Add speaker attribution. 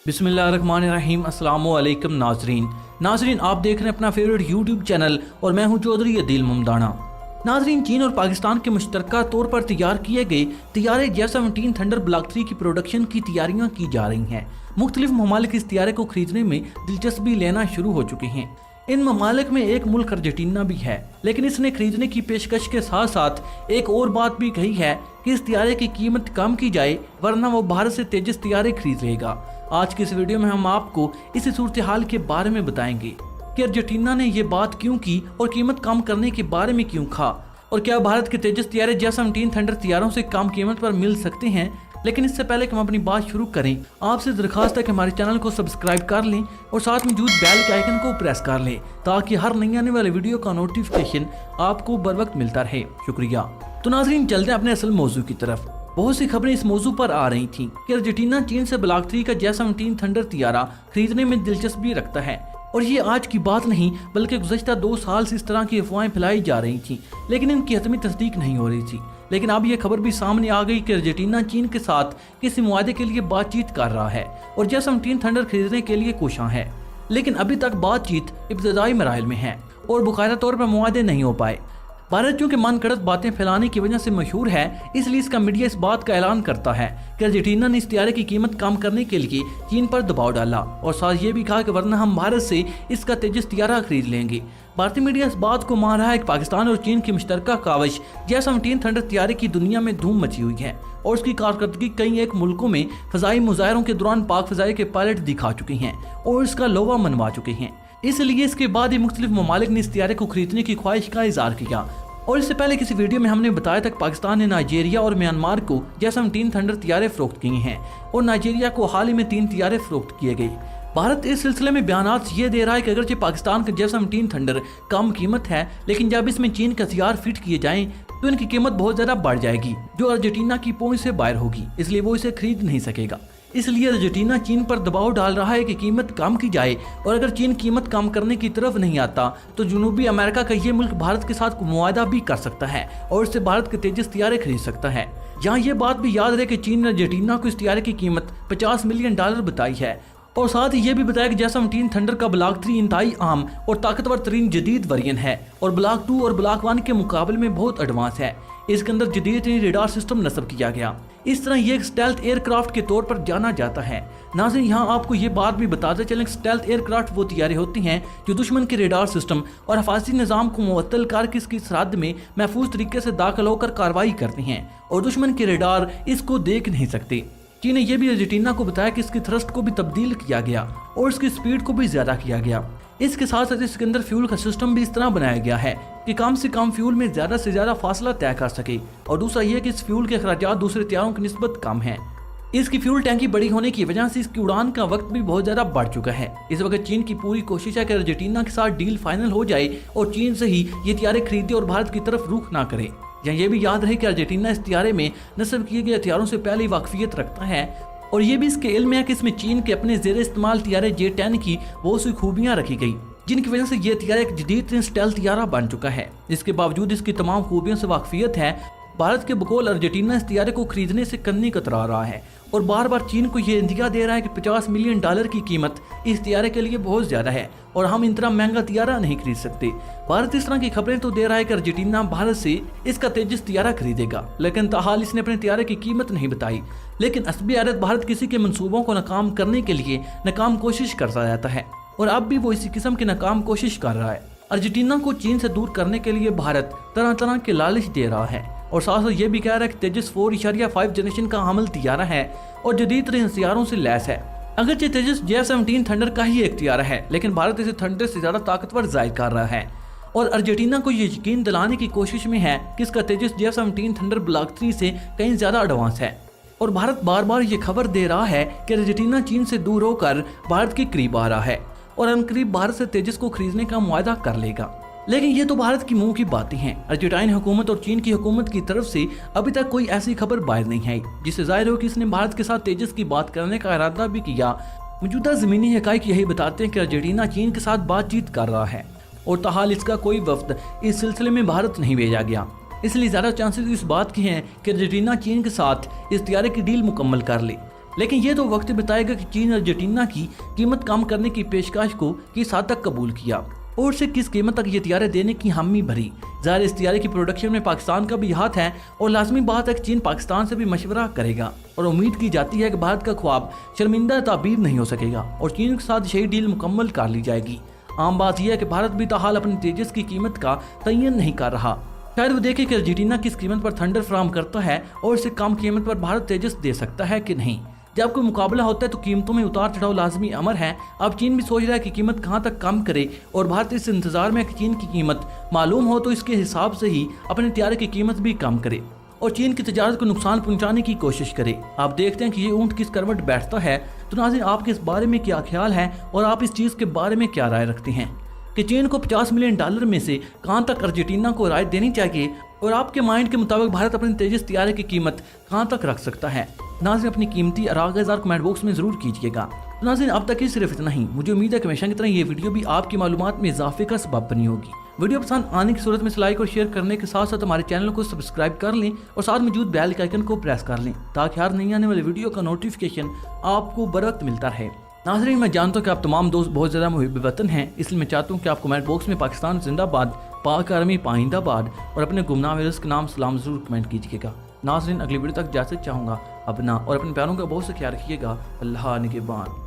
Speaker 1: बिस्मिल्लाहिर्रहमानिर्रहीम। अस्सलामुअलैकुम नाजरीन आप देख रहे हैं अपना फेवरेट यूट्यूब चैनल और मैं हूं चौधरी अदील मुमदाना। नाजरीन, चीन और पाकिस्तान के मुश्तरका तौर पर तैयार किए गए तैयारे J-17 थंडर ब्लॉक 3 की प्रोडक्शन की तैयारियां की जा रही हैं। मुख्तलिफ ममालिक इस तैयारे को खरीदने में दिलचस्पी लेना शुरू हो चुके हैं। इन ममालिक में एक मुल्क अर्जेंटीना भी है, लेकिन इसने खरीदने की पेशकश के साथ साथ एक और बात भी कही है कि इस तैयारे की कीमत कम की जाए, वरना वो भारत से तेजस तैयारे खरीद लेगा। आज की इस वीडियो में हम आपको इस सूरत हाल के बारे में बताएंगे कि अर्जेंटीना ने ये बात क्यों की और कीमत कम करने के बारे में क्यों कहा, और क्या भारत के तेजस तैयारे J-17 थंडर तैयारों से कम कीमत पर मिल सकते हैं। लेकिन इससे पहले कि हम अपनी बात शुरू करें, आपसे दरखास्त है कि हमारे चैनल को सब्सक्राइब कर लें और साथ मौजूद बेल के आइकन को प्रेस कर लें ताकि हर नई आने वाले वीडियो का नोटिफिकेशन आपको बर वक्त मिलता रहे। शुक्रिया। तो नाज़रीन, चलते हैं अपने असल मौजू की तरफ। बहुत सी खबरें इस मौजू पर आ रही थीं कि अर्जेंटीना चीन से ब्लॉक 3 का J-17 थंडर तैयारा खरीदने में दिलचस्पी रखता है, और ये आज की बात नहीं बल्कि गुज़श्ता 2 साल से इस तरह की अफवाहें फैलाई जा रही थीं, लेकिन इनकी हतमी तस्दीक नहीं हो रही थी। लेकिन अब यह खबर भी सामने आ गई कि अर्जेंटीना चीन के साथ किसी मुआहदे के लिए बातचीत कर रहा है और J-17 थंडर खरीदने के लिए कोशां है। लेकिन अभी तक बातचीत इब्तदाई मराहिल में है और बाकायदा तौर पर मुआहदे नहीं हो पाए। भारत चूंकि मन गढ़ंत बातें फैलाने की वजह से मशहूर है, इसलिए इसका मीडिया इस बात का ऐलान करता है कि अर्जेंटीना ने इस तैयारे की कीमत कम करने के लिए चीन पर दबाव डाला और साथ ये भी कहा कि वरना हम भारत से इसका तेजस तैयारा खरीद लेंगे। भारतीय मीडिया इस बात को मान रहा है कि पाकिस्तान और चीन की मुश्तरका काविश J-17 थंडर तैयारे की दुनिया में धूम मची हुई है और उसकी कारकर्दगी कई एक मुल्कों में फजाई मुजाहरों के दौरान पाक फजाई के पायलट दिखा चुके हैं और इसका लोहा मनवा चुके हैं। इसलिए इसके बाद ही मुख्तलिफ ममालिक ने इस तैयारे को खरीदने की ख्वाहिश का इजहार किया। और इससे पहले किसी वीडियो में हमने बताया था कि पाकिस्तान ने नाइजीरिया और म्यांमार को J-17 थंडर तैयारे फरोख्त किए हैं और नाइजीरिया को हाल ही में 3 तैयारे फरोख्त किए गए। भारत इस सिलसिले में बयानात ये दे रहा है कि अगरचे पाकिस्तान का J-17 थंडर कम कीमत है, लेकिन जब इसमें चीन का हथियार फिट किए जाएं तो इनकी कीमत बहुत ज्यादा बढ़ जाएगी, जो अर्जेंटीना की पहुंच से बाहर होगी, इसलिए वो इसे खरीद नहीं सकेगा। इसलिए अर्जेंटीना चीन पर दबाव डाल रहा है कि कीमत कम की जाए, और अगर चीन कीमत कम करने की तरफ नहीं आता तो जनूबी अमेरिका का ये मुल्क भारत के साथ मुआहदा भी कर सकता है और इससे भारत के तेजस तैयारे खरीद सकता है। यहाँ ये बात भी याद रहे कि चीन ने अर्जेंटीना को इस तैयारे की कीमत $50 मिलियन बताई है और साथ ही ये भी बताया कि J-17 थंडर का ब्लॉक 3 इंतहाई आम और ताकतवर तरीन जदीद वेरिएंट है और ब्लॉक 2 और ब्लॉक 1 के मुकाबले में बहुत एडवांस है। इसके अंदर जदीद रेडार सिस्टम नस्ब किया गया। इस तरह ये एक स्टेल्थ एयरक्राफ्ट के तौर पर जाना जाता है। नाज़रीन, यहाँ आपको ये बात भी बताते चलें, स्टेल्थ एयरक्राफ्ट वो तैयारे होती हैं जो दुश्मन के रेडार सिस्टम और हिफाजती निज़ाम को मुअत्तल करके इसकी सरहद में महफूज तरीके से दाखिल होकर कार्रवाई करती हैं और दुश्मन के रेडार इसको देख नहीं सकते। चीन ने यह भी अर्जेंटीना को बताया कि इसकी थ्रस्ट को भी तब्दील किया गया और इसकी स्पीड को भी ज्यादा किया गया। इसके साथ साथ इसके अंदर फ्यूल का सिस्टम भी इस तरह बनाया गया है कि कम से कम फ्यूल में ज्यादा से ज्यादा फासला तय कर सके, और दूसरा यह कि इस फ्यूल के अखराजात दूसरे तैयारों की निस्बत कम है। इसकी फ्यूल टैंकी बड़ी होने की वजह से इसकी उड़ान का वक्त भी बहुत ज्यादा बढ़ चुका है। इस वक्त चीन की पूरी कोशिश है कि अर्जेंटीना के साथ डील फाइनल हो जाए और चीन से ही ये तैयारे खरीदे और भारत की तरफ रुख ना करे। यहाँ ये भी याद रहे कि अर्जेंटीना इस तैयारे में नस्ब किए गए हथियारों से पहले वाकफियत रखता है और ये भी इसके इल्म है कि इसमें चीन के अपने जेर इस्तेमाल तैयारे J-10 की बहुत सी खूबियां रखी गई, जिनकी वजह से ये तैयारा एक जदीद स्टेल्थ तैयारा बन चुका है। इसके बावजूद इसकी तमाम खूबियों से वाकफियत है। भारत के बकौल अर्जेंटीना इस तैयारे को खरीदने से कन्नी कतरा रहा है और बार बार चीन को यह इंदिया दे रहा है कि $50 मिलियन की कीमत इस तैयारे के लिए बहुत ज्यादा है और हम इतना महंगा तैयारा नहीं खरीद सकते। भारत इस तरह की खबरें तो दे रहा है कि अर्जेंटीना भारत से इसका तेजस तैयारा खरीदेगा, लेकिन ताहाल इसने अपने तैयारे की कीमत नहीं बताई। लेकिन असली हालत भारत किसी के मंसूबों को नाकाम करने के लिए नाकाम कोशिश करता रहता है और अब भी वो इसी किस्म की नाकाम कोशिश कर रहा है। अर्जेंटीना को चीन से दूर करने के लिए भारत तरह तरह के लालच दे रहा है और साथ साथ ये भी कह रहा है कि तेजस 4.5 जनरेशन का हमल तैयारा है और जदीद तरीन हथियारों से लैस है। अगरचे तेजस J-17 थंडर का ही एक तैयारा है, लेकिन भारत इसे थंडर से ज्यादा ताकतवर जाहिर कर रहा है और अर्जेंटीना को ये यकीन दिलाने की कोशिश में है कि इसका तेजस J-17 थंडर ब्लॉक 3 से कहीं ज्यादा एडवांस है। और भारत बार बार ये खबर दे रहा है कि अर्जेंटीना चीन से दूर होकर भारत के करीब आ रहा है और अनकरीब भारत से तेजस को खरीदने का मुआहदा कर लेगा। लेकिन ये तो भारत की मुंह की बातें हैं। अर्जेंटीना हुकूमत और चीन की हुकूमत की तरफ से अभी तक कोई ऐसी खबर बाहर नहीं आई जिससे जाहिर हो कि इसने भारत के साथ तेजस की बात करने का इरादा भी किया। मौजूदा जमीनी हकाइक यही बताते हैं कि अर्जेंटीना चीन के साथ बातचीत कर रहा है और ताहाल इसका कोई वफ्द इस सिलसिले में भारत नहीं भेजा गया। इसलिए ज्यादा चांसेस इस बात के हैं कि अर्जेंटीना चीन के साथ इस तैयारे की डील मुकम्मल कर ले। लेकिन ये तो वक्त बताएगा कि चीन अर्जेंटीना की कीमत कम करने की पेशकश को किस हद तक कबूल किया और उसे किस कीमत तक ये तैयारे देने की हामी भरी। ज़ाहिर इस तैयारे की प्रोडक्शन में पाकिस्तान का भी हाथ है और लाजमी बात है कि चीन पाकिस्तान से भी मशवरा करेगा और उम्मीद की जाती है कि भारत का ख्वाब शर्मिंदा ताबीर नहीं हो सकेगा और चीन के साथ यही डील मुकम्मल कर ली जाएगी। आम बात यह है कि भारत भी ताहाल अपने तेजस की कीमत का तयन नहीं कर रहा। शायद वो देखे कि अर्जेंटीना किस कीमत पर थंडर फराहम करता है और इससे कम कीमत पर भारत तेजस दे सकता है कि नहीं। जब कोई मुकाबला होता है तो कीमतों में उतार चढ़ाव लाजमी अमर है। अब चीन भी सोच रहा है कि कीमत कहां तक कम करे और भारत इस इंतजार में है कि चीन की कीमत मालूम हो तो इसके हिसाब से ही अपने तैयारे की कीमत भी कम करे और चीन की तजारत को नुकसान पहुंचाने की कोशिश करे। आप देखते हैं कि ये ऊंट किस करवट बैठता है। तो नाज़रीन, आपके इस बारे में क्या ख्याल है और आप इस चीज़ के बारे में क्या राय रखते हैं कि चीन को $50 मिलियन में से कहां तक अर्जेंटीना को राय देनी चाहिए और आपके माइंड के मुताबिक भारत अपने तेजस तैयारे की कीमत कहां तक रख सकता है। नाज़रीन, अपनी कीमती आराज़ कमेंट बॉक्स में ज़रूर कीजिएगा। नाज़रीन, अब तक ही सिर्फ इतना ही। मुझे उम्मीद है कि हमेशा की तरह ये वीडियो भी आपकी मालूमात में इजाफे का सबब बनी होगी। वीडियो पसंद आने की सूरत में लाइक और शेयर करने के साथ साथ हमारे चैनल को सब्सक्राइब कर लें और साथ मौजूद बेल के आइकन को प्रेस कर लें ताकि हर नई आने वाली वीडियो का नोटिफिकेशन आपको बर वक्त मिलता रहे। नाज़रीन, मैं जानता हूँ कि आप तमाम दोस्त बहुत ज़्यादा मुहिब वतन हैं, इसलिए मैं चाहता हूँ कि आप कमेंट बॉक्स में पाकिस्तान जिंदाबाद, पाक आर्मी पाइंदाबाद और अपने गुमनाम वायरस के नाम सलाम ज़रूर कमेंट कीजिएगा। नाज़रीन, अगली वीडियो तक इजाज़त चाहूँगा। अपना और अपने प्यारों का बहुत से ख्याल रखिएगा। अल्लाह निगहबान।